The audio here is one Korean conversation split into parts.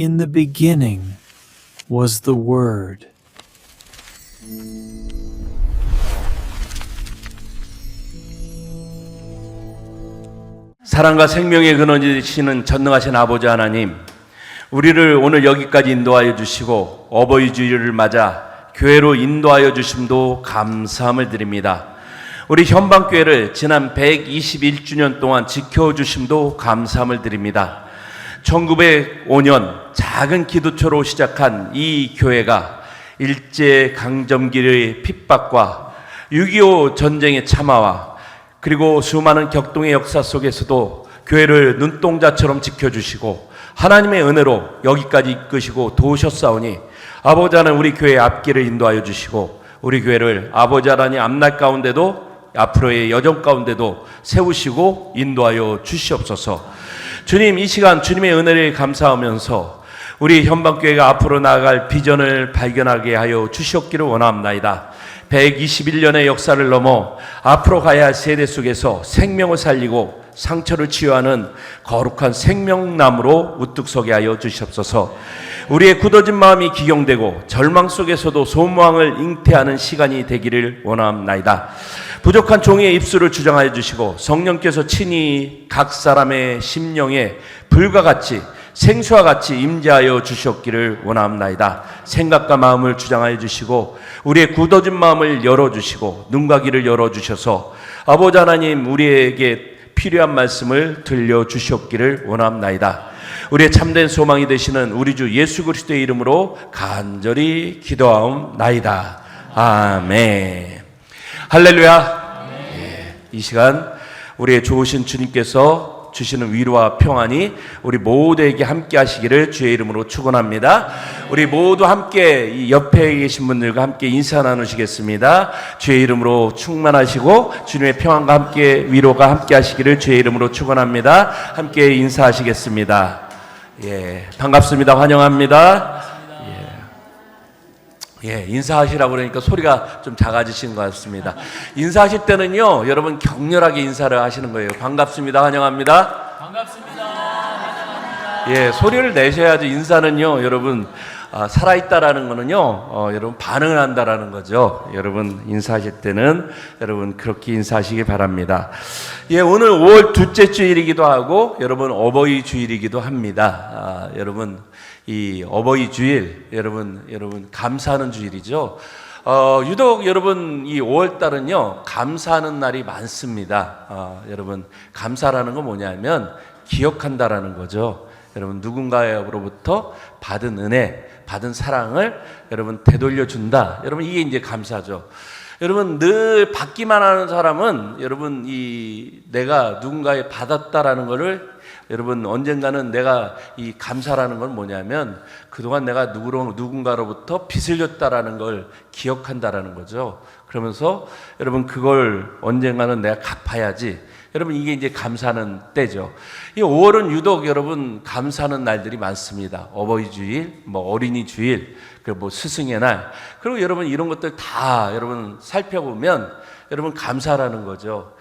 In the beginning was the Word. 사랑과 생명의 근원이시는 전능하신 아버지 하나님, 우리를 오늘 여기까지 인도하여 주시고 어버이 주일을 맞아 교회로 인도하여 주심도 감사함을 드립니다. 우리 현방교회를 지난 121주년 동안 지켜주심도 감사함을 드립니다. 1905년 작은 기도처로 시작한 이 교회가 일제강점기의 핍박과 6.25 전쟁의 참화와 그리고 수많은 격동의 역사 속에서도 교회를 눈동자처럼 지켜주시고 하나님의 은혜로 여기까지 이끄시고 도우셨사오니 아버지 하나님 우리 교회의 앞길을 인도하여 주시고 우리 교회를 아버지 하나님 앞날 가운데도 앞으로의 여정 가운데도 세우시고 인도하여 주시옵소서. 주님, 이 시간 주님의 은혜를 감사하면서 우리 현방교회가 앞으로 나아갈 비전을 발견하게 하여 주시옵기를 원합나이다. 121년의 역사를 넘어 앞으로 가야 할 세대 속에서 생명을 살리고 상처를 치유하는 거룩한 생명나무로 우뚝 서게 하여 주시옵소서. 우리의 굳어진 마음이 기경되고 절망 속에서도 소망을 잉태하는 시간이 되기를 원합나이다. 부족한 종의 입술을 주장하여 주시고 성령께서 친히 각 사람의 심령에 불과 같이 생수와 같이 임재하여 주셨기를 원합나이다. 생각과 마음을 주장하여 주시고 우리의 굳어진 마음을 열어주시고 눈과 귀를 열어주셔서 아버지 하나님 우리에게 필요한 말씀을 들려주셨기를 원합나이다. 우리의 참된 소망이 되시는 우리 주 예수 그리스도의 이름으로 간절히 기도하옵나이다. 아멘. 할렐루야. 네, 이 시간 우리의 좋으신 주님께서 주시는 위로와 평안이 우리 모두에게 함께 하시기를 주의 이름으로 축원합니다. 우리 모두 함께 이 옆에 계신 분들과 함께 인사 나누시겠습니다. 주의 이름으로 충만하시고 주님의 평안과 함께 위로가 함께 하시기를 주의 이름으로 축원합니다. 함께 인사하시겠습니다. 예, 반갑습니다. 환영합니다. 예, 인사하시라고 그러니까 소리가 좀 작아지신 것 같습니다. 인사하실 때는요, 여러분 격렬하게 인사를 하시는 거예요. 반갑습니다. 환영합니다. 반갑습니다. 환영합니다. 예, 소리를 내셔야지 인사는요, 여러분 살아있다라는 거는요, 여러분 반응을 한다라는 거죠. 여러분 인사하실 때는 여러분 그렇게 인사하시기 바랍니다. 예, 오늘 5월 둘째 주일이기도 하고 여러분 어버이 주일이기도 합니다. 여러분 이 어버이 주일 여러분 감사하는 주일이죠. 유독 여러분 이 5월 달은요 감사하는 날이 많습니다. 여러분 감사라는 건 뭐냐면 기억한다라는 거죠. 여러분 누군가로부터 받은 은혜, 받은 사랑을 여러분 되돌려 준다. 여러분 이게 이제 감사죠. 여러분 늘 받기만 하는 사람은 여러분 이 내가 누군가에 받았다라는 거를 여러분 언젠가는 내가 이 감사라는 건 뭐냐면 그동안 내가 누군가로부터 빚을 졌다라는 걸 기억한다라는 거죠. 그러면서 여러분 그걸 언젠가는 내가 갚아야지. 여러분 이게 이제 감사하는 때죠. 이 5월은 유독 여러분 감사하는 날들이 많습니다. 어버이 주일, 뭐 어린이 주일, 그리고 뭐 스승의 날. 그리고 여러분 이런 것들 다 여러분 살펴보면 여러분 감사라는 거죠.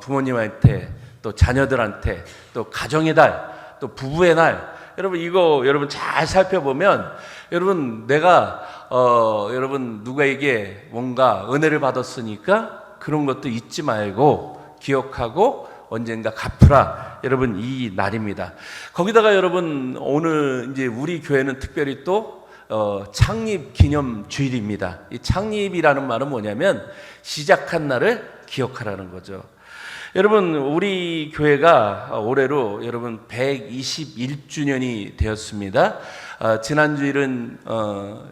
부모님한테 또 자녀들한테 또 가정의 달, 또 부부의 날. 여러분 이거 여러분 잘 살펴보면 여러분 내가 여러분 누구에게 뭔가 은혜를 받았으니까 그런 것도 잊지 말고 기억하고 언젠가 갚으라. 여러분 이 날입니다. 거기다가 여러분 오늘 이제 우리 교회는 특별히 또 창립 기념 주일입니다. 이 창립이라는 말은 뭐냐면 시작한 날을 기억하라는 거죠. 여러분 우리 교회가 올해로 여러분 121주년이 되었습니다. 지난 주일은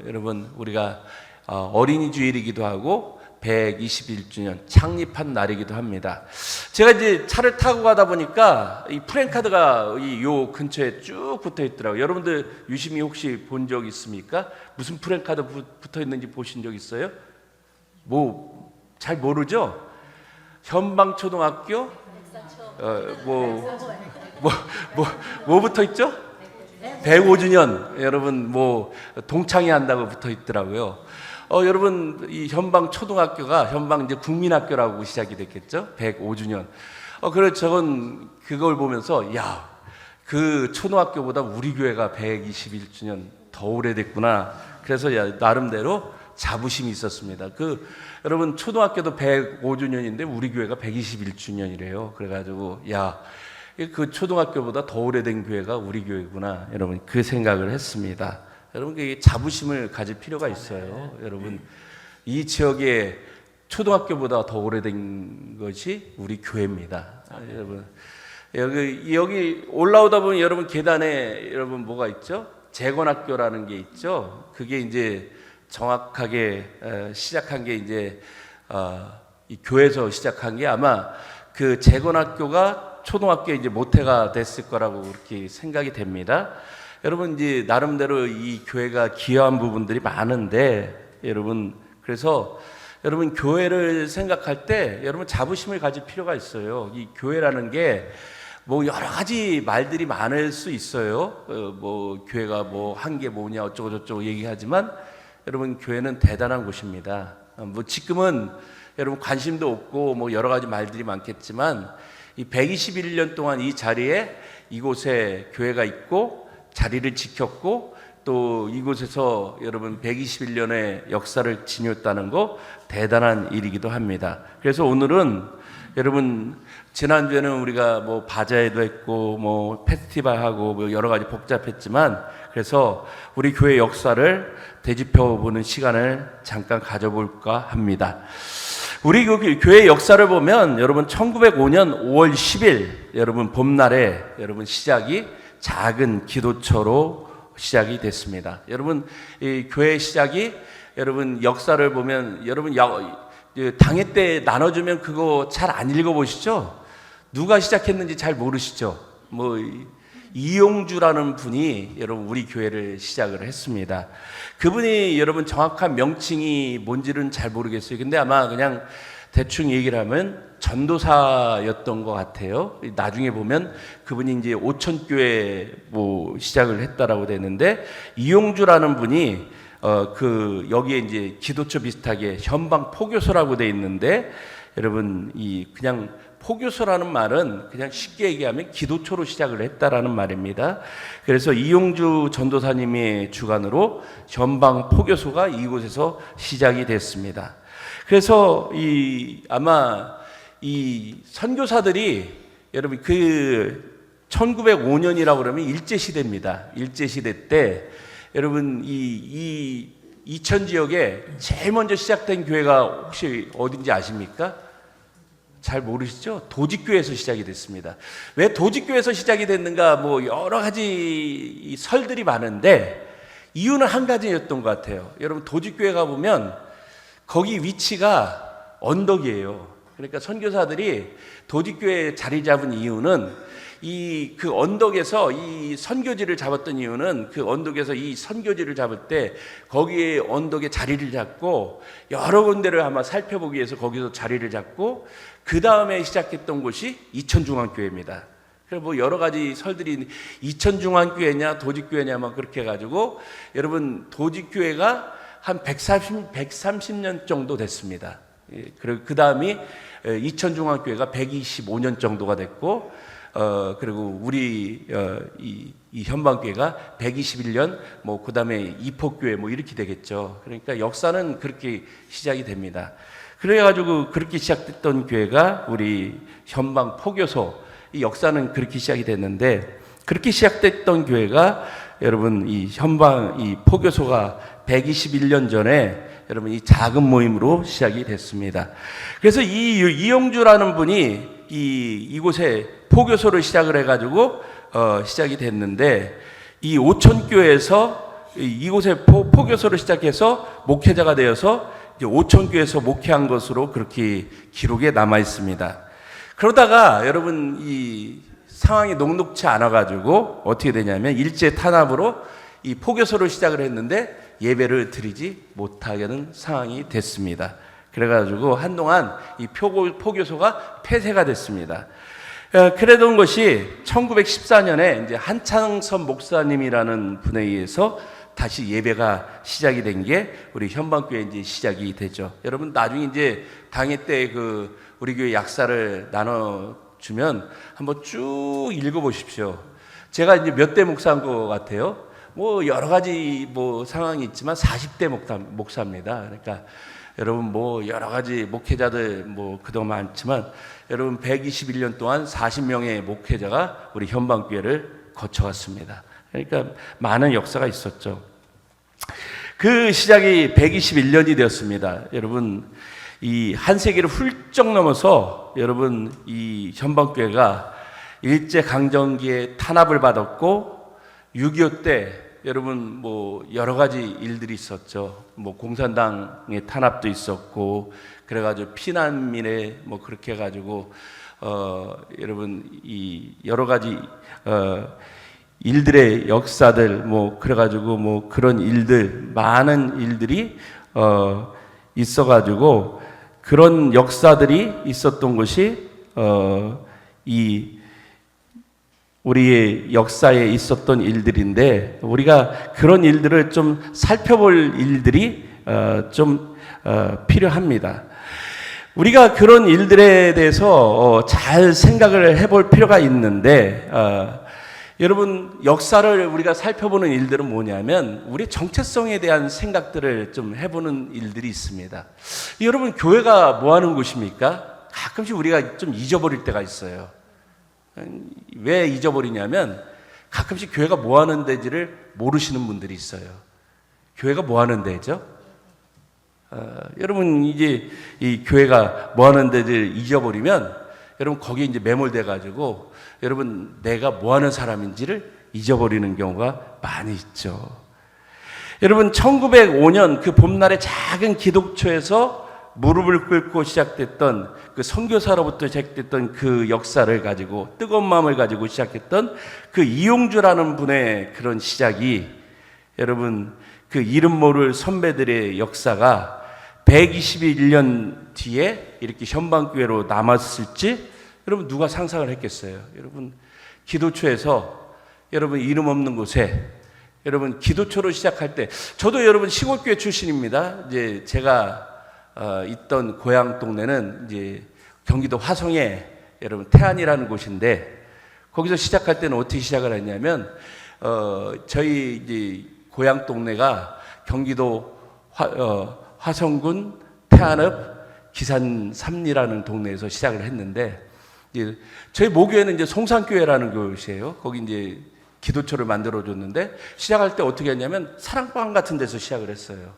여러분 우리가 어린이 주일이기도 하고 121주년 창립한 날이기도 합니다. 제가 이제 차를 타고 가다 보니까 이 프랜카드가 요 근처에 쭉 붙어 있더라고요. 여러분들 유심히 혹시 본 적 있습니까? 무슨 프랜카드 붙어 있는지 보신 적 있어요? 뭐 잘 모르죠? 현방초등학교 뭐 붙어 있죠? 105주년 여러분 뭐 동창회 한다고 붙어 있더라고요. 여러분 이 현방 초등학교가 현방 이제 국민학교라고 시작이 됐겠죠. 105주년. 그래 저건 그걸 보면서 야 그 초등학교보다 우리 교회가 121주년 더 오래됐구나. 그래서 나름대로 자부심이 있었습니다. 여러분 초등학교도 105주년인데 우리 교회가 121주년이래요. 그래가지고 그 초등학교보다 더 오래된 교회가 우리 교회구나. 여러분 그 생각을 했습니다. 여러분 그 자부심을 가질 필요가 있어요. 여러분 이 지역에 초등학교보다 더 오래된 것이 우리 교회입니다. 여러분 여기 올라오다 보면 여러분 계단에 여러분 뭐가 있죠? 재건학교라는 게 있죠. 그게 이제 정확하게 시작한 게 이제 이 교회에서 시작한 게 아마 그 재건학교가 초등학교에 이제 모태가 됐을 거라고 그렇게 생각이 됩니다. 여러분 이제 나름대로 이 교회가 기여한 부분들이 많은데 여러분 그래서 여러분 교회를 생각할 때 여러분 자부심을 가질 필요가 있어요. 이 교회라는 게 뭐 여러 가지 말들이 많을 수 있어요. 뭐 교회가 뭐 한 게 뭐냐 어쩌고 저쩌고 얘기하지만 여러분 교회는 대단한 곳입니다. 뭐 지금은 여러분 관심도 없고 뭐 여러 가지 말들이 많겠지만 이 121년 동안 이 자리에 이곳에 교회가 있고 자리를 지켰고 또 이곳에서 여러분 121년의 역사를 지녔다는 거 대단한 일이기도 합니다. 그래서 오늘은 여러분 지난주에는 우리가 뭐 바자회도 했고 뭐 페스티벌하고 뭐 여러 가지 복잡했지만 그래서 우리 교회 역사를 되짚어 보는 시간을 잠깐 가져볼까 합니다. 우리 교회 역사를 보면 여러분 1905년 5월 10일 여러분 봄날에 여러분 시작이 작은 기도처로 시작이 됐습니다. 여러분 이 교회 시작이 여러분 역사를 보면 여러분 당회 때 나눠주면 그거 잘 안 읽어보시죠? 누가 시작했는지 잘 모르시죠? 뭐 이용주라는 분이 여러분 우리 교회를 시작을 했습니다. 그분이 여러분 정확한 명칭이 뭔지는 잘 모르겠어요. 근데 아마 그냥 대충 얘기를 하면 전도사였던 것 같아요. 나중에 보면 그분이 이제 오천교회 뭐 시작을 했다라고 되는데 이용주라는 분이 여기에 이제 기도처 비슷하게 현방 포교소라고 돼 있는데 여러분 그냥 포교소라는 말은 그냥 쉽게 얘기하면 기도처로 시작을 했다라는 말입니다. 그래서 이용주 전도사님의 주관으로 현방 포교소가 이곳에서 시작이 됐습니다. 그래서 아마 이 선교사들이 여러분 1905년이라고 그러면 일제시대입니다. 일제시대 때 여러분 이 이천 지역에 제일 먼저 시작된 교회가 혹시 어딘지 아십니까? 잘 모르시죠? 도직교회에서 시작이 됐습니다. 왜 도직교회에서 시작이 됐는가? 뭐 여러 가지 설들이 많은데 이유는 한 가지였던 것 같아요. 여러분 도직교회 가보면 거기 위치가 언덕이에요. 그러니까 선교사들이 도직교회에 자리 잡은 이유는 그 언덕에서 이 선교지를 잡았던 이유는 그 언덕에서 이 선교지를 잡을 때 거기에 언덕에 자리를 잡고 여러 군데를 아마 살펴보기 위해서 거기서 자리를 잡고 그 다음에 시작했던 곳이 이천중앙교회입니다. 그래서 뭐 여러 가지 설들이 이천중앙교회냐 도직교회냐 막 그렇게 해가지고 여러분 도직교회가 한 130년 정도 됐습니다. 그리고 그 다음이 이천중앙교회가 125년 정도가 됐고 그리고 우리 이 현방교회가 121년 뭐 그다음에 이포교회 뭐 이렇게 되겠죠. 그러니까 역사는 그렇게 시작이 됩니다. 그래가지고 그렇게 시작됐던 교회가 우리 현방 포교소 이 역사는 그렇게 시작이 됐는데 그렇게 시작됐던 교회가 여러분 이 현방 이 포교소가 121년 전에 여러분 이 작은 모임으로 시작이 됐습니다. 그래서 이용주라는 분이 이곳에 포교소를 시작을 해가지고 시작이 됐는데 이 오천교회에서 이곳에 포교소를 시작해서 목회자가 되어서 이제 오천교회에서 목회한 것으로 그렇게 기록에 남아 있습니다. 그러다가 여러분 이 상황이 녹록치 않아가지고 어떻게 되냐면 일제 탄압으로 이 포교소를 시작을 했는데 예배를 드리지 못하게는 상황이 됐습니다. 그래가지고 한동안 이 포교소가 폐쇄가 됐습니다. 그러던 것이 1914년에 이제 한창섭 목사님이라는 분에 의해서 다시 예배가 시작이 된 게 우리 현방교회 이제 시작이 되죠. 여러분 나중에 이제 당회 때 우리 교회 약사를 나눠주면 한번 쭉 읽어보십시오. 제가 이제 몇 대 목사인 것 같아요? 뭐 여러 가지 뭐 상황이 있지만 40대 목사입니다. 그러니까 여러분 뭐 여러 가지 목회자들 뭐 그동안 많지만 여러분 121년 동안 40명의 목회자가 우리 현방교회를 거쳐갔습니다. 그러니까 많은 역사가 있었죠. 그 시작이 121년이 되었습니다. 여러분 이 한 세기를 훌쩍 넘어서 여러분 이 현방교회가 일제 강점기에 탄압을 받았고 6.25 때 여러분 뭐 여러 가지 일들이 있었죠. 뭐 공산당의 탄압도 있었고 그래가지고 피난민에 뭐 그렇게 해가지고 여러분 이 여러 가지 일들의 역사들 뭐 그래가지고 뭐 그런 일들 많은 일들이 있어가지고 그런 역사들이 있었던 것이 이 우리의 역사에 있었던 일들인데 우리가 그런 일들을 좀 살펴볼 일들이 좀 필요합니다. 우리가 그런 일들에 대해서 잘 생각을 해볼 필요가 있는데 여러분 역사를 우리가 살펴보는 일들은 뭐냐면 우리 정체성에 대한 생각들을 좀 해보는 일들이 있습니다. 여러분 교회가 뭐 하는 곳입니까? 가끔씩 우리가 좀 잊어버릴 때가 있어요. 왜 잊어버리냐면 가끔씩 교회가 뭐 하는 데지를 모르시는 분들이 있어요. 교회가 뭐 하는 데죠? 여러분 이제 이 교회가 뭐 하는 데를 잊어버리면 여러분 거기에 이제 매몰돼 가지고 여러분 내가 뭐 하는 사람인지를 잊어버리는 경우가 많이 있죠. 여러분 1905년 그 봄날의 작은 기독초에서 무릎을 꿇고 시작됐던 그 선교사로부터 시작됐던 그 역사를 가지고 뜨거운 마음을 가지고 시작했던 그 이용주라는 분의 그런 시작이 여러분 그 이름 모를 선배들의 역사가 121년 뒤에 이렇게 현방교회로 남았을지 여러분 누가 상상을 했겠어요? 여러분 기도초에서 여러분 이름 없는 곳에 여러분 기도초로 시작할 때 저도 여러분 시골교회 출신입니다. 이제 제가 있던 고향 동네는 이제 경기도 화성에 여러분 태안이라는 곳인데 거기서 시작할 때는 어떻게 시작을 했냐면 저희 이제 고향 동네가 경기도 화성군 태안읍 기산 삼리라는 동네에서 시작을 했는데 이제 저희 모교회는 이제 송산교회라는 곳이에요. 거기 이제 기도초를 만들어줬는데 시작할 때 어떻게 했냐면 사랑방 같은 데서 시작을 했어요.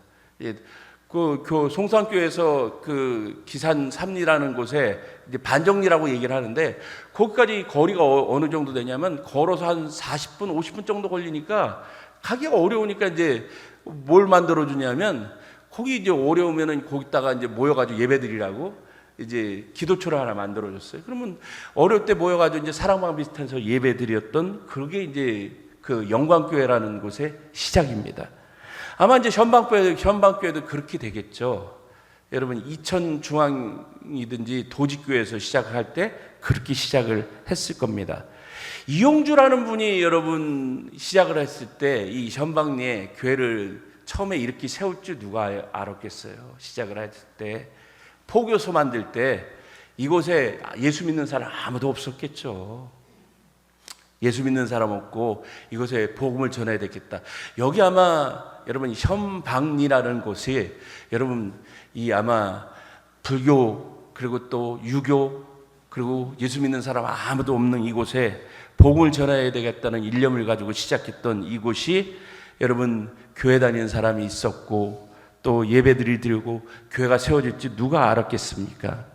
그 송산교회에서 그 기산 삼리라는 곳에 이제 반정리라고 얘기를 하는데 거기까지 거리가 어느 정도 되냐면 걸어서 한 40분, 50분 정도 걸리니까 가기가 어려우니까 이제 뭘 만들어 주냐면 거기 이제 어려우면은 거기다가 이제 모여가지고 예배드리라고 이제 기도초를 하나 만들어 줬어요. 그러면 어려울 때 모여가지고 이제 사랑방 비슷해서 예배드렸던 그게 이제 그 영광교회라는 곳의 시작입니다. 아마 이제 현방교회도 그렇게 되겠죠. 여러분 이천 중앙이든지 도직교회에서 시작할 때 그렇게 시작을 했을 겁니다. 이용주라는 분이 여러분 시작을 했을 때 이 현방리에 교회를 처음에 이렇게 세울 줄 누가 알았겠어요. 시작을 했을 때 포교소 만들 때 이곳에 예수 믿는 사람 아무도 없었겠죠. 예수 믿는 사람 없고 이곳에 복음을 전해야 되겠다. 여기 아마 여러분 현방리라는 곳이 여러분 이 아마 불교 그리고 또 유교 그리고 예수 믿는 사람 아무도 없는 이곳에 복음을 전해야 되겠다는 일념을 가지고 시작했던 이곳이 여러분 교회 다니는 사람이 있었고 또 예배들이 드리고 교회가 세워질지 누가 알았겠습니까?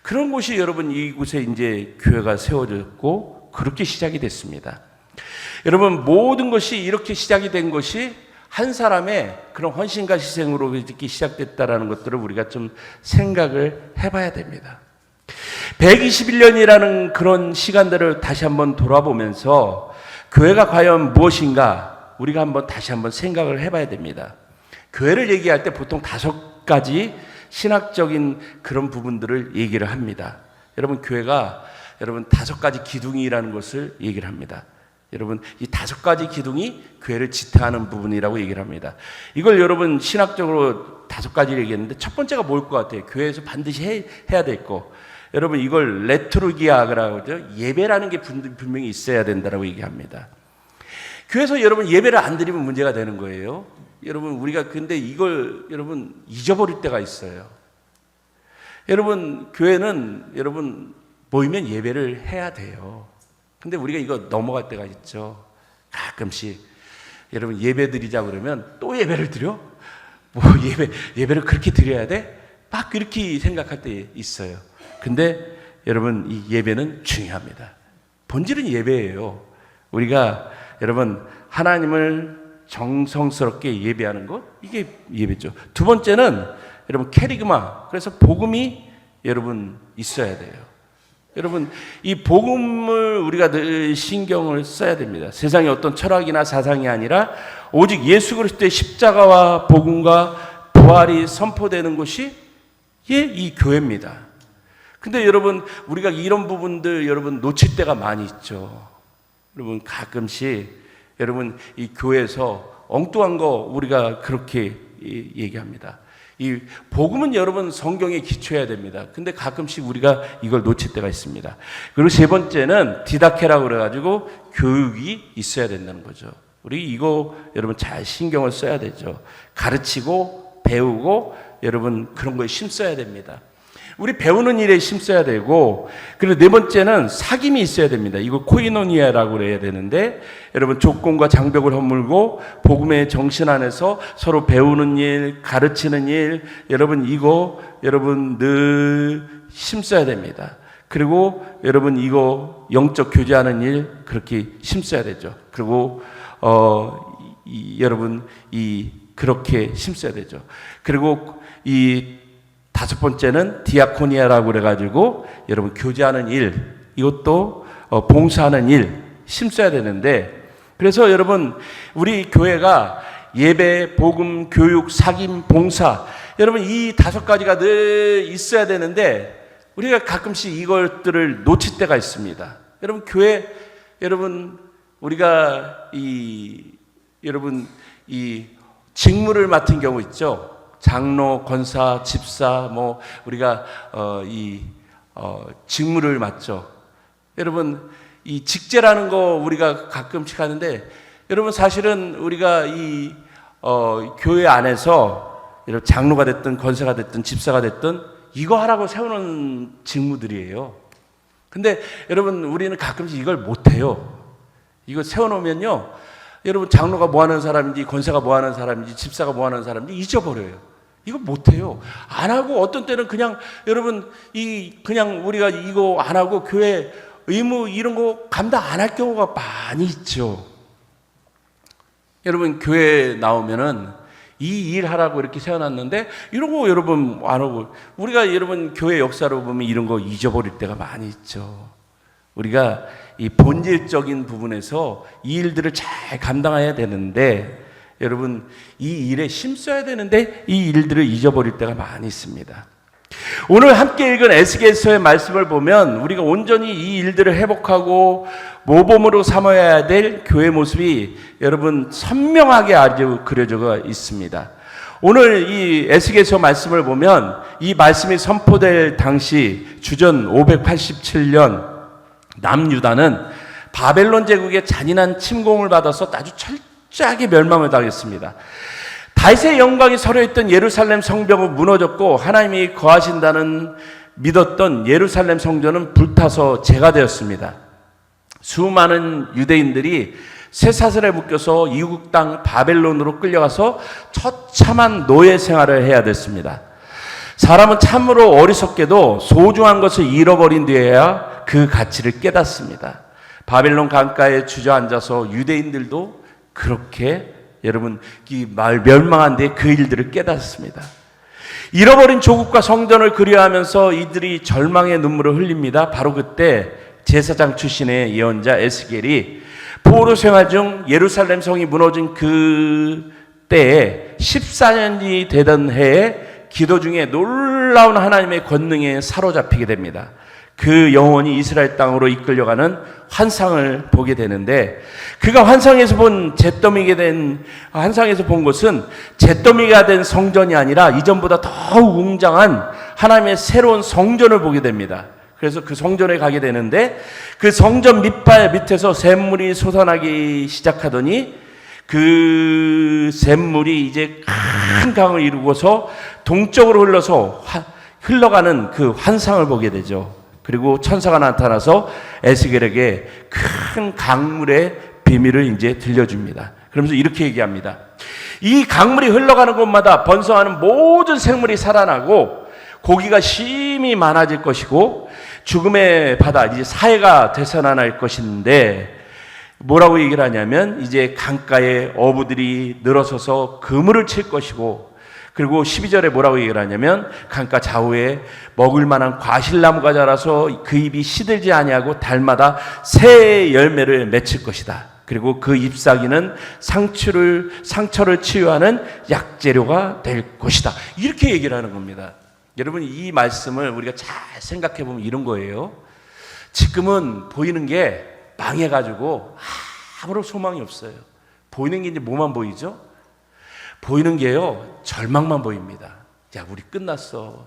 그런 곳이 여러분 이곳에 이제 교회가 세워졌고 그렇게 시작이 됐습니다. 여러분 모든 것이 이렇게 시작이 된 것이 한 사람의 그런 헌신과 희생으로 이렇게 시작됐다라는 것들을 우리가 좀 생각을 해봐야 됩니다. 121년이라는 그런 시간들을 다시 한번 돌아보면서 교회가 과연 무엇인가 우리가 한번 다시 한번 생각을 해봐야 됩니다. 교회를 얘기할 때 보통 5가지 신학적인 그런 부분들을 얘기를 합니다. 여러분 교회가 여러분 5가지 기둥이라는 것을 얘기를 합니다. 여러분 이 5가지 기둥이 교회를 지탱하는 부분이라고 얘기를 합니다. 이걸 여러분 신학적으로 5가지를 얘기했는데 첫 번째가 뭘 것 같아요? 교회에서 반드시 해야 될 거. 여러분 이걸 레트루기아라고 하죠. 예배라는 게 분명히 있어야 된다고 얘기합니다. 교회에서 여러분 예배를 안 드리면 문제가 되는 거예요. 여러분 우리가 근데 이걸 여러분 잊어버릴 때가 있어요. 여러분 교회는 여러분 모이면 예배를 해야 돼요. 근데 우리가 이거 넘어갈 때가 있죠. 가끔씩 여러분 예배 드리자 그러면 또 예배를 드려? 뭐 예배를 그렇게 드려야 돼? 막 그렇게 생각할 때 있어요. 근데 여러분 이 예배는 중요합니다. 본질은 예배예요. 우리가 여러분 하나님을 정성스럽게 예배하는 것, 이게 예배죠. 두 번째는 여러분 캐리그마, 그래서 복음이 여러분 있어야 돼요. 여러분 이 복음을 우리가 늘 신경을 써야 됩니다. 세상의 어떤 철학이나 사상이 아니라 오직 예수 그리스도의 십자가와 복음과 부활이 선포되는 곳이 이 교회입니다. 근데 여러분 우리가 이런 부분들 여러분 놓칠 때가 많이 있죠. 여러분 가끔씩 여러분 이 교회에서 엉뚱한 거 우리가 그렇게 얘기합니다. 이 복음은 여러분 성경에 기초해야 됩니다. 근데 가끔씩 우리가 이걸 놓칠 때가 있습니다. 그리고 세 번째는 디다케라고 그래가지고 교육이 있어야 된다는 거죠. 우리 이거 여러분 잘 신경을 써야 되죠. 가르치고 배우고 여러분 그런 거에 힘써야 됩니다. 우리 배우는 일에 힘써야 되고, 그리고 네 번째는 사귐이 있어야 됩니다. 이거 코이노니아라고 그래야 되는데, 여러분 조건과 장벽을 허물고 복음의 정신 안에서 서로 배우는 일, 가르치는 일, 여러분 이거 여러분 늘 힘써야 됩니다. 그리고 여러분 이거 영적 교제하는 일 그렇게 힘써야 되죠. 그리고 여러분 그렇게 힘써야 되죠. 그리고 다섯 번째는 디아코니아라고 그래가지고 여러분 교제하는 일, 이것도 봉사하는 일 힘써야 되는데, 그래서 여러분 우리 교회가 예배, 복음, 교육, 사귐, 봉사, 여러분 이 다섯 가지가 늘 있어야 되는데 우리가 가끔씩 이것들을 놓칠 때가 있습니다. 여러분 교회 여러분 우리가 여러분 이 직무를 맡은 경우 있죠. 장로, 권사, 집사, 뭐 우리가 직무를 맡죠. 여러분 이 직제라는 거 우리가 가끔씩 하는데, 여러분 사실은 우리가 교회 안에서 여러분 장로가 됐든 권사가 됐든 집사가 됐든 이거 하라고 세우는 직무들이에요. 근데 여러분 우리는 가끔씩 이걸 못해요. 이거 세워놓으면요, 여러분 장로가 뭐 하는 사람인지, 권사가 뭐 하는 사람인지, 집사가 뭐 하는 사람인지 잊어버려요. 이거 못해요. 안 하고 어떤 때는 그냥 여러분 그냥 우리가 이거 안 하고 교회 의무 이런 거 감당 안 할 경우가 많이 있죠. 여러분 교회 나오면은 이 일 하라고 이렇게 세워놨는데 이런 거 여러분 안 하고, 우리가 여러분 교회 역사로 보면 이런 거 잊어버릴 때가 많이 있죠. 우리가 이 본질적인 부분에서 이 일들을 잘 감당해야 되는데, 여러분 이 일에 힘써야 되는데 이 일들을 잊어버릴 때가 많이 있습니다. 오늘 함께 읽은 에스겔서의 말씀을 보면 우리가 온전히 이 일들을 회복하고 모범으로 삼아야 될 교회 모습이 여러분 선명하게 아주 그려져 있습니다. 오늘 이 에스겔서 말씀을 보면 이 말씀이 선포될 당시 주전 587년 남유다는 바벨론 제국의 잔인한 침공을 받아서 아주 철저하게 멸망을 당했습니다. 다윗의 영광이 서려있던 예루살렘 성벽은 무너졌고 하나님이 거하신다는 믿었던 예루살렘 성전은 불타서 재가 되었습니다. 수많은 유대인들이 쇠사슬에 묶여서 이국 땅 바벨론으로 끌려가서 처참한 노예 생활을 해야 됐습니다. 사람은 참으로 어리석게도 소중한 것을 잃어버린 뒤에야 그 가치를 깨닫습니다. 바벨론 강가에 주저앉아서 유대인들도 그렇게 여러분 이 마을 멸망한 뒤에 그 일들을 깨닫습니다. 잃어버린 조국과 성전을 그리워하면서 이들이 절망의 눈물을 흘립니다. 바로 그때 제사장 출신의 예언자 에스겔이 포로 생활 중 예루살렘 성이 무너진 그 때에 14년이 되던 해에 기도 중에 놀라운 하나님의 권능에 사로잡히게 됩니다. 그 영혼이 이스라엘 땅으로 이끌려가는 환상을 보게 되는데, 그가 환상에서 본 것은 잿더미가 된 성전이 아니라 이전보다 더욱 웅장한 하나님의 새로운 성전을 보게 됩니다. 그래서 그 성전에 가게 되는데 그 성전 밑발 밑에서 샘물이 솟아나기 시작하더니 그 샘물이 이제 큰 강을 이루고서 동쪽으로 흘러가는 그 환상을 보게 되죠. 그리고 천사가 나타나서 에스겔에게 큰 강물의 비밀을 이제 들려줍니다. 그러면서 이렇게 얘기합니다. 이 강물이 흘러가는 곳마다 번성하는 모든 생물이 살아나고 고기가 심히 많아질 것이고 죽음의 바다, 이제 사해가 되살아날 것인데 뭐라고 얘기를 하냐면 이제 강가에 어부들이 늘어서서 그물을 칠 것이고 그리고 12절에 뭐라고 얘기를 하냐면 강가 좌우에 먹을 만한 과실나무가 자라서 그 잎이 시들지 아니하고 달마다 새 열매를 맺힐 것이다. 그리고 그 잎사귀는 상처를 치유하는 약재료가 될 것이다. 이렇게 얘기를 하는 겁니다. 여러분 이 말씀을 우리가 잘 생각해 보면 이런 거예요. 지금은 보이는 게 망해가지고 아무런 소망이 없어요. 보이는 게 이제 뭐만 보이죠? 보이는 게요, 절망만 보입니다. 야, 우리 끝났어.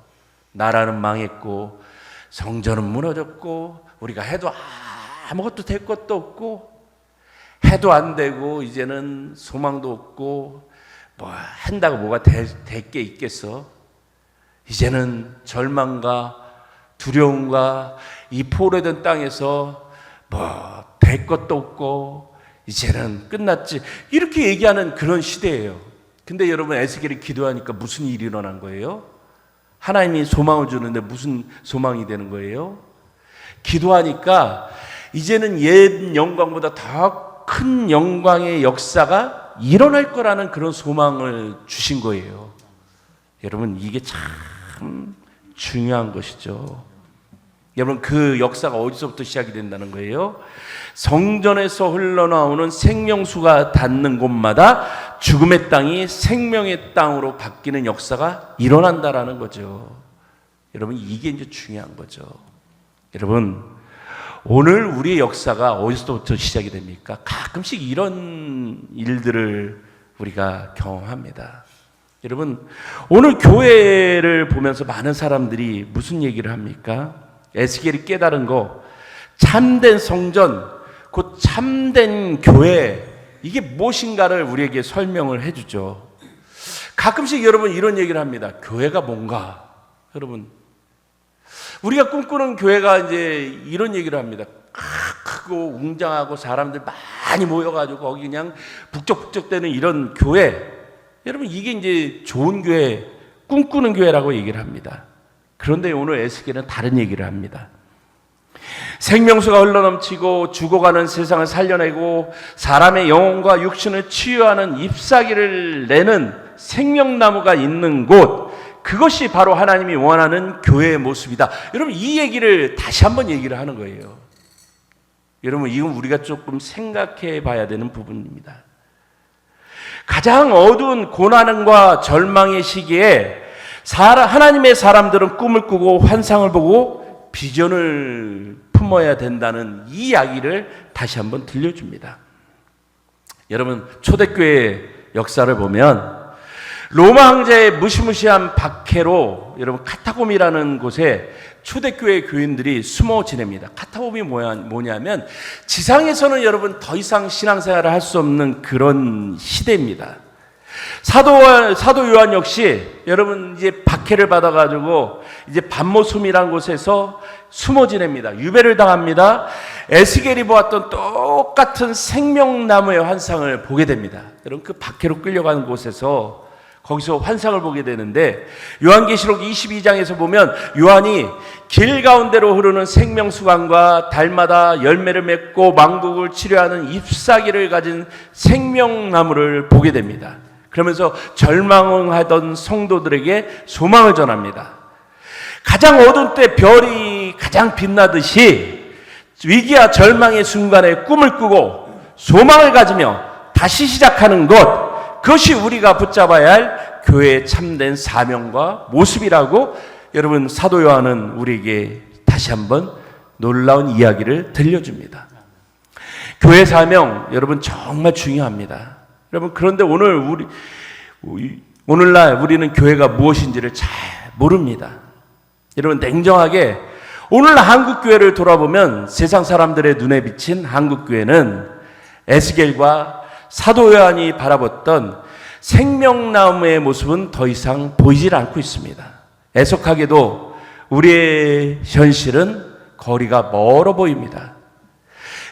나라는 망했고, 성전은 무너졌고, 우리가 해도 아무것도 될 것도 없고, 해도 안 되고, 이제는 소망도 없고, 뭐 한다고 뭐가 될 게 있겠어? 이제는 절망과 두려움과 이 포로된 땅에서 뭐 될 것도 없고 이제는 끝났지 이렇게 얘기하는 그런 시대예요. 근데 여러분 에스겔이 기도하니까 무슨 일이 일어난 거예요? 하나님이 소망을 주는데 무슨 소망이 되는 거예요? 기도하니까 이제는 옛 영광보다 더 큰 영광의 역사가 일어날 거라는 그런 소망을 주신 거예요. 여러분 이게 참 중요한 것이죠. 여러분 그 역사가 어디서부터 시작이 된다는 거예요? 성전에서 흘러나오는 생명수가 닿는 곳마다 죽음의 땅이 생명의 땅으로 바뀌는 역사가 일어난다라는 거죠. 여러분 이게 이제 중요한 거죠. 여러분 오늘 우리의 역사가 어디서부터 시작이 됩니까? 가끔씩 이런 일들을 우리가 경험합니다. 여러분 오늘 교회를 보면서 많은 사람들이 무슨 얘기를 합니까? 에스겔이 깨달은 거 참된 성전 곧 참된 교회 이게 무엇인가를 우리에게 설명을 해주죠. 가끔씩 여러분 이런 얘기를 합니다. 교회가 뭔가 여러분 우리가 꿈꾸는 교회가 이제 이런 얘기를 합니다. 크고 웅장하고 사람들 많이 모여가지고 거기 그냥 북적북적대는 이런 교회 여러분 이게 이제 좋은 교회 꿈꾸는 교회라고 얘기를 합니다. 그런데 오늘 에스겔은 다른 얘기를 합니다. 생명수가 흘러넘치고 죽어가는 세상을 살려내고 사람의 영혼과 육신을 치유하는 잎사귀를 내는 생명나무가 있는 곳 그것이 바로 하나님이 원하는 교회의 모습이다. 여러분 이 얘기를 다시 한번 얘기를 하는 거예요. 여러분 이건 우리가 조금 생각해 봐야 되는 부분입니다. 가장 어두운 고난과 절망의 시기에 하나님의 사람들은 꿈을 꾸고 환상을 보고 비전을 품어야 된다는 이 이야기를 다시 한번 들려줍니다. 여러분 초대교회의 역사를 보면 로마 황제의 무시무시한 박해로 여러분 카타콤이라는 곳에 초대교회 교인들이 숨어 지냅니다. 카타콤이 뭐냐면 지상에서는 여러분 더 이상 신앙생활을 할 수 없는 그런 시대입니다. 사도 요한 역시 여러분 이제 박해를 받아가지고 이제 반모섬이라는 곳에서 숨어 지냅니다. 유배를 당합니다. 에스겔이 보았던 똑같은 생명나무의 환상을 보게 됩니다. 여러분 그 박해로 끌려가는 곳에서 거기서 환상을 보게 되는데 요한계시록 22장에서 보면 요한이 길 가운데로 흐르는 생명수강과 달마다 열매를 맺고 망국을 치료하는 잎사귀를 가진 생명나무를 보게 됩니다. 그러면서 절망하던 성도들에게 소망을 전합니다. 가장 어두운 때 별이 가장 빛나듯이 위기와 절망의 순간에 꿈을 꾸고 소망을 가지며 다시 시작하는 것 그것이 우리가 붙잡아야 할 교회의 참된 사명과 모습이라고 여러분 사도 요한은 우리에게 다시 한번 놀라운 이야기를 들려줍니다. 교회 사명 여러분 정말 중요합니다. 여러분 그런데 오늘날 우리는 교회가 무엇인지를 잘 모릅니다. 여러분 냉정하게 오늘 한국교회를 돌아보면 세상 사람들의 눈에 비친 한국교회는 에스겔과 사도 요한이 바라봤던 생명나무의 모습은 더 이상 보이질 않고 있습니다. 애석하게도 우리의 현실은 거리가 멀어 보입니다.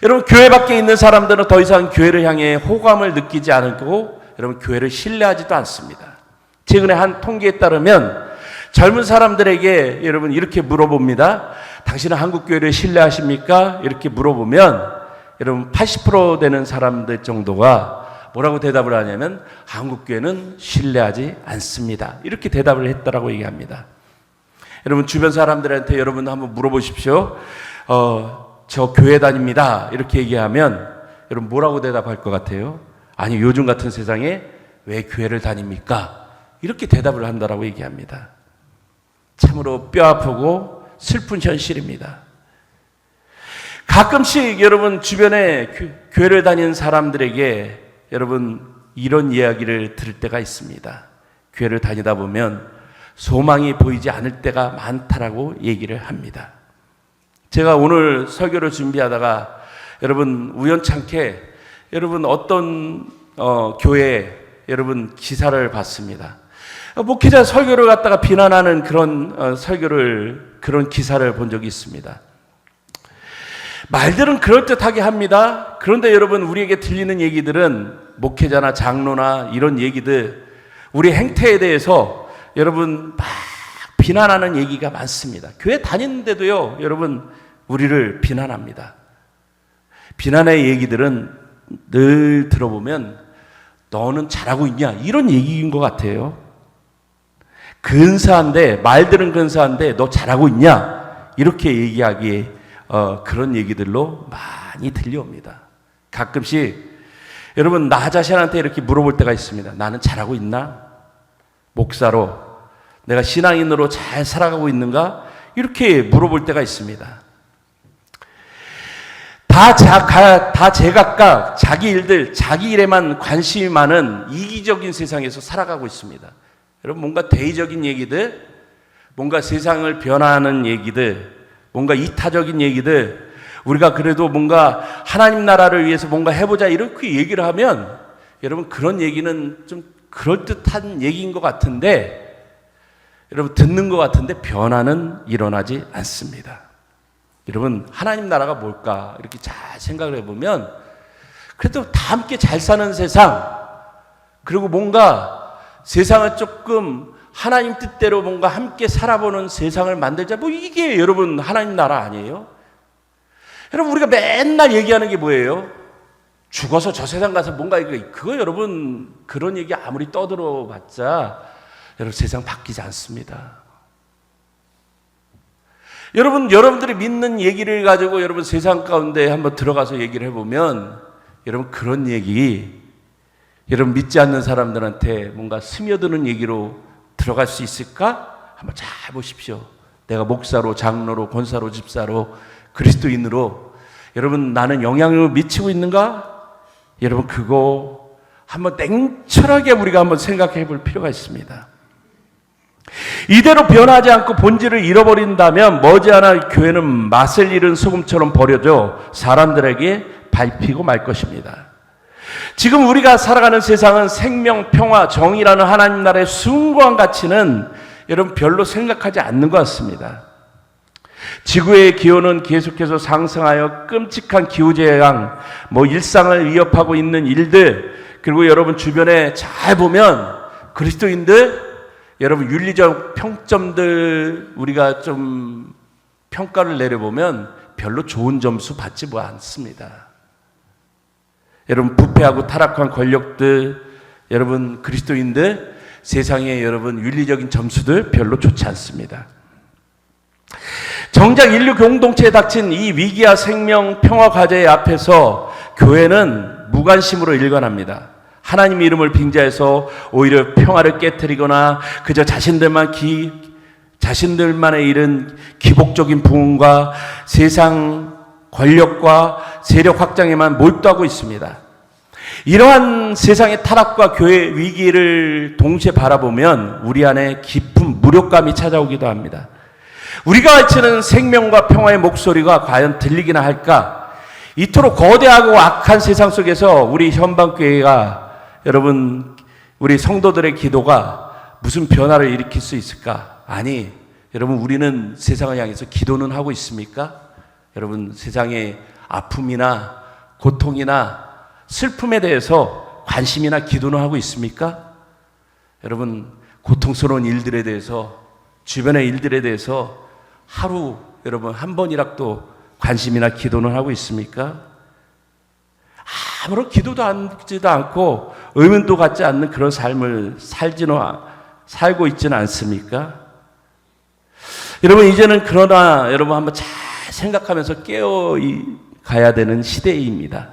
여러분, 교회 밖에 있는 사람들은 더 이상 교회를 향해 호감을 느끼지 않고 여러분 교회를 신뢰하지도 않습니다. 최근에 한 통계에 따르면 젊은 사람들에게 여러분 이렇게 물어봅니다. 당신은 한국교회를 신뢰하십니까? 이렇게 물어보면 여러분 80% 되는 사람들 정도가 뭐라고 대답을 하냐면 한국교회는 신뢰하지 않습니다. 이렇게 대답을 했다라고 얘기합니다. 여러분 주변 사람들한테 여러분 한번 물어보십시오. 저 교회 다닙니다. 이렇게 얘기하면 여러분 뭐라고 대답할 것 같아요? 아니, 요즘 같은 세상에 왜 교회를 다닙니까? 이렇게 대답을 한다라고 얘기합니다. 참으로 뼈아프고 슬픈 현실입니다. 가끔씩 여러분 주변에 교회를 다니는 사람들에게 여러분 이런 이야기를 들을 때가 있습니다. 교회를 다니다 보면 소망이 보이지 않을 때가 많다라고 얘기를 합니다. 제가 오늘 설교를 준비하다가 여러분 우연찮게 여러분 어떤 교회 여러분 기사를 봤습니다. 목회자 설교를 갖다가 비난하는 그런 그런 기사를 본 적이 있습니다. 말들은 그럴듯하게 합니다. 그런데 여러분 우리에게 들리는 얘기들은 목회자나 장로나 이런 얘기들 우리 행태에 대해서 여러분 막 비난하는 얘기가 많습니다. 교회 다니는데도요 여러분 우리를 비난합니다. 비난의 얘기들은 늘 들어보면 너는 잘하고 있냐 이런 얘기인 것 같아요. 근사한데 말들은 근사한데 너 잘하고 있냐 이렇게 얘기하기에 그런 얘기들로 많이 들려옵니다. 가끔씩 여러분 나 자신한테 이렇게 물어볼 때가 있습니다. 나는 잘하고 있나? 목사로 내가 신앙인으로 잘 살아가고 있는가? 이렇게 물어볼 때가 있습니다. 다 제각각 자기 일들, 자기 일에만 관심이 많은 이기적인 세상에서 살아가고 있습니다. 여러분 뭔가 대의적인 얘기들, 뭔가 세상을 변화하는 얘기들, 뭔가 이타적인 얘기들, 우리가 그래도 뭔가 하나님 나라를 위해서 뭔가 해보자 이렇게 얘기를 하면 여러분 그런 얘기는 좀 그럴듯한 얘기인 것 같은데 여러분 듣는 것 같은데 변화는 일어나지 않습니다. 여러분 하나님 나라가 뭘까 이렇게 잘 생각을 해보면 그래도 다 함께 잘 사는 세상, 그리고 뭔가 세상을 조금 하나님 뜻대로 뭔가 함께 살아보는 세상을 만들자, 뭐 이게 여러분 하나님 나라 아니에요? 여러분 우리가 맨날 얘기하는 게 뭐예요? 죽어서 저 세상 가서 뭔가 그거 여러분 그런 얘기 아무리 떠들어 봤자 여러분 세상 바뀌지 않습니다. 여러분들이 믿는 얘기를 가지고 여러분 세상 가운데 한번 들어가서 얘기를 해보면 여러분 그런 얘기 여러분 믿지 않는 사람들한테 뭔가 스며드는 얘기로 들어갈 수 있을까? 한번 잘 보십시오. 내가 목사로, 장로로, 권사로, 집사로, 그리스도인으로 여러분 나는 영향력을 미치고 있는가? 여러분 그거 한번 냉철하게 우리가 한번 생각해 볼 필요가 있습니다. 이대로 변하지 않고 본질을 잃어버린다면 머지않아 교회는 맛을 잃은 소금처럼 버려져 사람들에게 밟히고 말 것입니다. 지금 우리가 살아가는 세상은 생명, 평화, 정의라는 하나님 나라의 숭고한 가치는 여러분 별로 생각하지 않는 것 같습니다. 지구의 기온은 계속해서 상승하여 끔찍한 기후재앙, 일상을 위협하고 있는 일들, 그리고 여러분 주변에 잘 보면 그리스도인들 여러분 윤리적 평점들 우리가 좀 평가를 내려보면 별로 좋은 점수 받지 않습니다. 여러분 부패하고 타락한 권력들, 여러분 그리스도인들 세상에 여러분 윤리적인 점수들 별로 좋지 않습니다. 정작 인류 공동체에 닥친 이 위기와 생명 평화 과제 앞에서 교회는 무관심으로 일관합니다. 하나님의 이름을 빙자해서 오히려 평화를 깨트리거나 그저 자신들만의 이른 기복적인 부흥과 세상 권력과 세력 확장에만 몰두하고 있습니다. 이러한 세상의 타락과 교회 위기를 동시에 바라보면 우리 안에 깊은 무력감이 찾아오기도 합니다. 우리가 외치는 생명과 평화의 목소리가 과연 들리기나 할까? 이토록 거대하고 악한 세상 속에서 우리 현방교회가 여러분 우리 성도들의 기도가 무슨 변화를 일으킬 수 있을까? 아니, 여러분 우리는 세상을 향해서 기도는 하고 있습니까? 여러분 세상의 아픔이나 고통이나 슬픔에 대해서 관심이나 기도는 하고 있습니까? 여러분 고통스러운 일들에 대해서 주변의 일들에 대해서 하루 여러분 한 번이라도 관심이나 기도는 하고 있습니까? 아무런 기도도 하지도 않고 의문도 갖지 않는 그런 삶을 살고 있지는 않습니까? 여러분 이제는 그러나 여러분 한번 잘 생각하면서 깨어 가야 되는 시대입니다.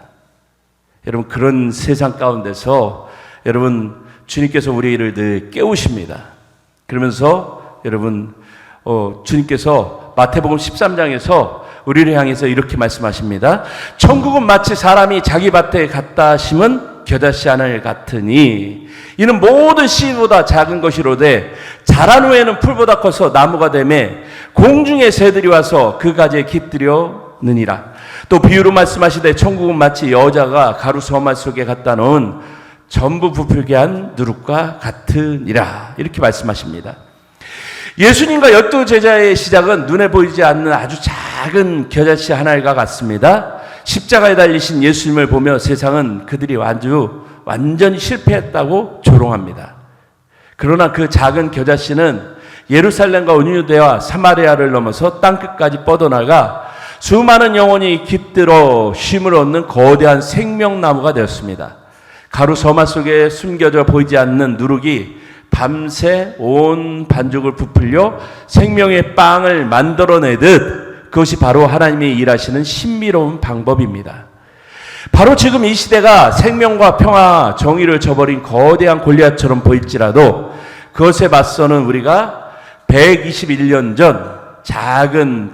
여러분 그런 세상 가운데서 여러분 주님께서 우리를 늘 깨우십니다. 그러면서 여러분 주님께서 마태복음 13장에서 우리를 향해서 이렇게 말씀하십니다. 천국은 마치 사람이 자기 밭에 갖다 심은 겨자씨 하늘 같으니 이는 모든 씨보다 작은 것이로되 자란 후에는 풀보다 커서 나무가 되매 공중의 새들이 와서 그 가지에 깃들여느니라. 또 비유로 말씀하시되 천국은 마치 여자가 가루 서말 속에 갖다 놓은 전부 부풀게 한 누룩과 같으니라. 이렇게 말씀하십니다. 예수님과 12제자의 시작은 눈에 보이지 않는 아주 작은 겨자씨 하나가 같습니다. 십자가에 달리신 예수님을 보며 세상은 그들이 완전히 실패했다고 조롱합니다. 그러나 그 작은 겨자씨는 예루살렘과 온유대와 사마리아를 넘어서 땅끝까지 뻗어나가 수많은 영혼이 깃들어 쉼을 얻는 거대한 생명나무가 되었습니다. 가루 서마 속에 숨겨져 보이지 않는 누룩이 밤새 온 반죽을 부풀려 생명의 빵을 만들어내듯 그것이 바로 하나님이 일하시는 신비로운 방법입니다. 바로 지금 이 시대가 생명과 평화, 정의를 저버린 거대한 골리앗처럼 보일지라도 그것에 맞서는 우리가 121년 전 작은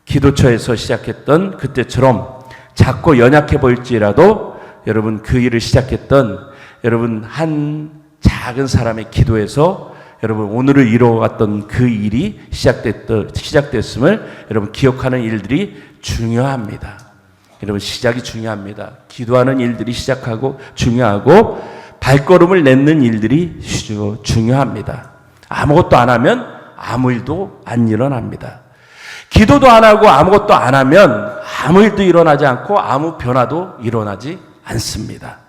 기도처에서 시작했던 그때처럼 작고 연약해 보일지라도 여러분 그 일을 시작했던 여러분 한 작은 사람의 기도에서 여러분 오늘을 이루어갔던 그 일이 시작됐음을 여러분 기억하는 일들이 중요합니다. 여러분 시작이 중요합니다. 기도하는 일들이 시작하고 중요하고 발걸음을 내는 일들이 중요합니다. 아무것도 안 하면 아무 일도 안 일어납니다. 기도도 안 하고 아무것도 안 하면 아무 일도 일어나지 않고 아무 변화도 일어나지 않습니다.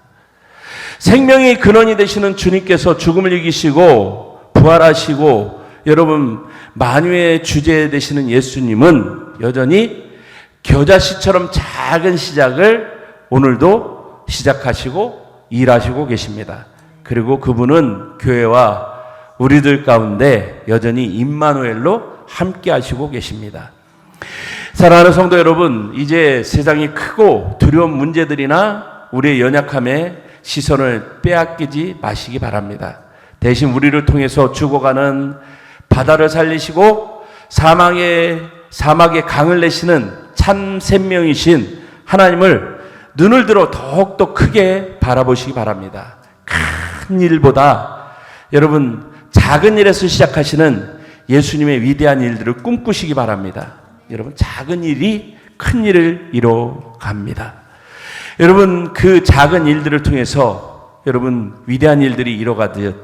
생명의 근원이 되시는 주님께서 죽음을 이기시고 부활하시고 여러분 만유의 주제 되시는 예수님은 여전히 겨자씨처럼 작은 시작을 오늘도 시작하시고 일하시고 계십니다. 그리고 그분은 교회와 우리들 가운데 여전히 임마누엘로 함께 하시고 계십니다. 사랑하는 성도 여러분, 이제 세상이 크고 두려운 문제들이나 우리의 연약함에 시선을 빼앗기지 마시기 바랍니다. 대신 우리를 통해서 죽어가는 바다를 살리시고 사막의 강을 내시는 참 생명이신 하나님을 눈을 들어 더욱더 크게 바라보시기 바랍니다. 큰 일보다 여러분 작은 일에서 시작하시는 예수님의 위대한 일들을 꿈꾸시기 바랍니다. 여러분 작은 일이 큰 일을 이뤄갑니다. 여러분 그 작은 일들을 통해서 여러분 위대한 일들이 이뤄가듯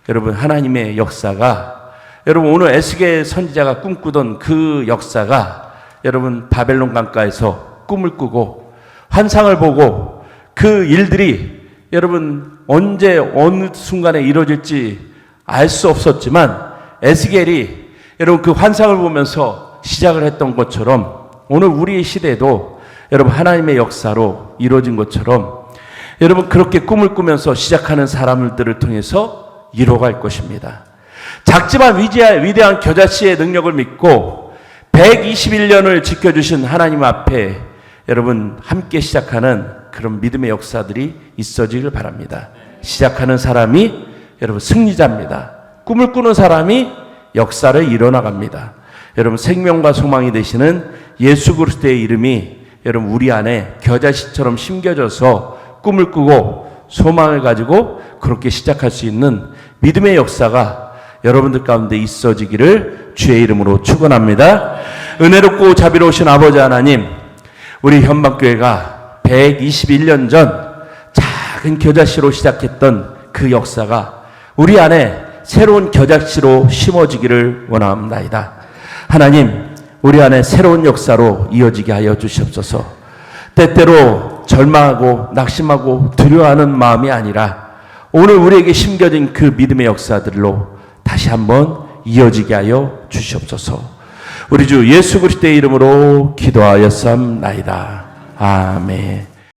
여러분 하나님의 역사가 여러분 오늘 에스겔 선지자가 꿈꾸던 그 역사가 여러분 바벨론 강가에서 꿈을 꾸고 환상을 보고 그 일들이 여러분 언제 어느 순간에 이루어질지 알 수 없었지만 에스겔이 여러분 그 환상을 보면서 시작을 했던 것처럼 오늘 우리의 시대도 여러분 하나님의 역사로 이루어진 것처럼 여러분 그렇게 꿈을 꾸면서 시작하는 사람들을 통해서 이루어갈 것입니다. 작지만 위대한 겨자씨의 능력을 믿고 121년을 지켜주신 하나님 앞에 여러분 함께 시작하는 그런 믿음의 역사들이 있어지길 바랍니다. 시작하는 사람이 여러분 승리자입니다. 꿈을 꾸는 사람이 역사를 이뤄나갑니다. 여러분 생명과 소망이 되시는 예수 그리스도의 이름이 여러분 우리 안에 겨자씨처럼 심겨져서 꿈을 꾸고 소망을 가지고 그렇게 시작할 수 있는 믿음의 역사가 여러분들 가운데 있어지기를 주의 이름으로 축원합니다. 은혜롭고 자비로우신 아버지 하나님, 우리 현방교회가 121년 전 작은 겨자씨로 시작했던 그 역사가 우리 안에 새로운 겨자씨로 심어지기를 원합니다. 하나님, 우리 안에 새로운 역사로 이어지게 하여 주시옵소서. 때때로 절망하고 낙심하고 두려워하는 마음이 아니라 오늘 우리에게 심겨진 그 믿음의 역사들로 다시 한번 이어지게 하여 주시옵소서. 우리 주 예수 그리스도의 이름으로 기도하였사옵나이다. 아멘.